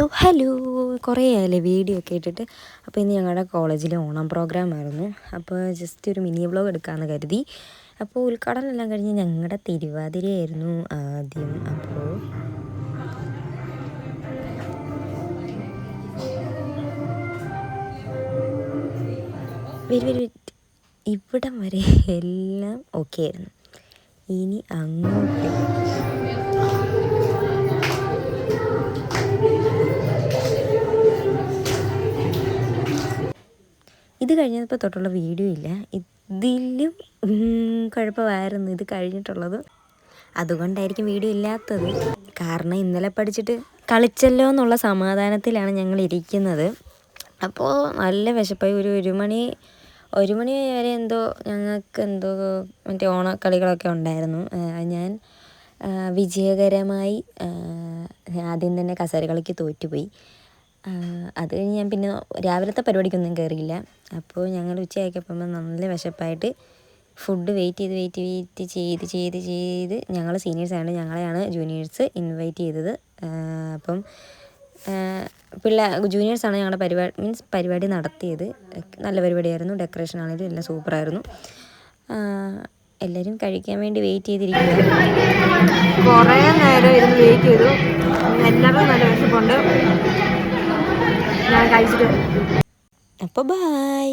So hello, കുറേ ആയല്ലേ video ഒക്കെ ഇട്ടിട്ട്. അപ്പോൾ ഇന്ന് ഞങ്ങളുടെ കോളേജിലെ ഓണം പ്രോഗ്രാം ആയിരുന്നു. അപ്പോൾ ജസ്റ്റ് ഒരു മിനി വ്ലോഗ് എടുക്കാമെന്ന് കരുതി. അപ്പോൾ ഉദ്ഘാടനം എല്ലാം കഴിഞ്ഞ് ഞങ്ങളുടെ തിരുവാതിരയായിരുന്നു ആദ്യം. അപ്പോൾ ഇവിടം വരെ എല്ലാം ഓക്കെ ആയിരുന്നു. ഇനി അങ്ങോട്ട് ഇത് കഴിഞ്ഞപ്പോൾ തൊട്ടുള്ള വീഡിയോ ഇല്ല. ഇതിലും കുഴപ്പമായിരുന്നു ഇത് കഴിഞ്ഞിട്ടുള്ളത്. അതുകൊണ്ടായിരിക്കും വീഡിയോ ഇല്ലാത്തത്. കാരണം ഇന്നലെ പഠിച്ചിട്ട് കളിച്ചല്ലോ എന്നുള്ള സമാധാനത്തിലാണ് ഞങ്ങൾ ഇരിക്കുന്നത്. അപ്പോൾ നല്ല വിശപ്പായി. ഒരു മണി വരെ ഞങ്ങൾക്ക് മറ്റേ ഓണക്കളികളൊക്കെ ഉണ്ടായിരുന്നു. ഞാൻ വിജയകരമായി ആദ്യം തന്നെ കസേരകളിക്ക് തോറ്റുപോയി. അത് കഴിഞ്ഞ് ഞാൻ പിന്നെ രാവിലത്തെ പരിപാടിക്കൊന്നും കയറിയില്ല. അപ്പോൾ ഞങ്ങൾ ഉച്ചയാക്കിയപ്പോൾ നല്ല വിശപ്പായിട്ട് ഫുഡ് വെയിറ്റ് ചെയ്ത് ഞങ്ങൾ സീനിയേഴ്സാണ്, ഞങ്ങളെയാണ് ജൂനിയേഴ്സ് ഇൻവൈറ്റ് ചെയ്തത്. അപ്പം ജൂനിയേഴ്സാണ് ഞങ്ങളുടെ പരിപാടി നടത്തിയത്. നല്ല പരിപാടിയായിരുന്നു. ഡെക്കറേഷൻ ആണെങ്കിലും എല്ലാം സൂപ്പറായിരുന്നു. എല്ലാവരും കഴിക്കാൻ വേണ്ടി വെയിറ്റ് ചെയ്തിരിക്കുക. കുറേ നേരം ഇരുന്ന് വെയിറ്റ് ചെയ്തു. എല്ലാവർക്കും നല്ല വിശപ്പുണ്ട്. ഞാൻ കഴിച്ചിട്ട് അപ്പോൾ ബൈ.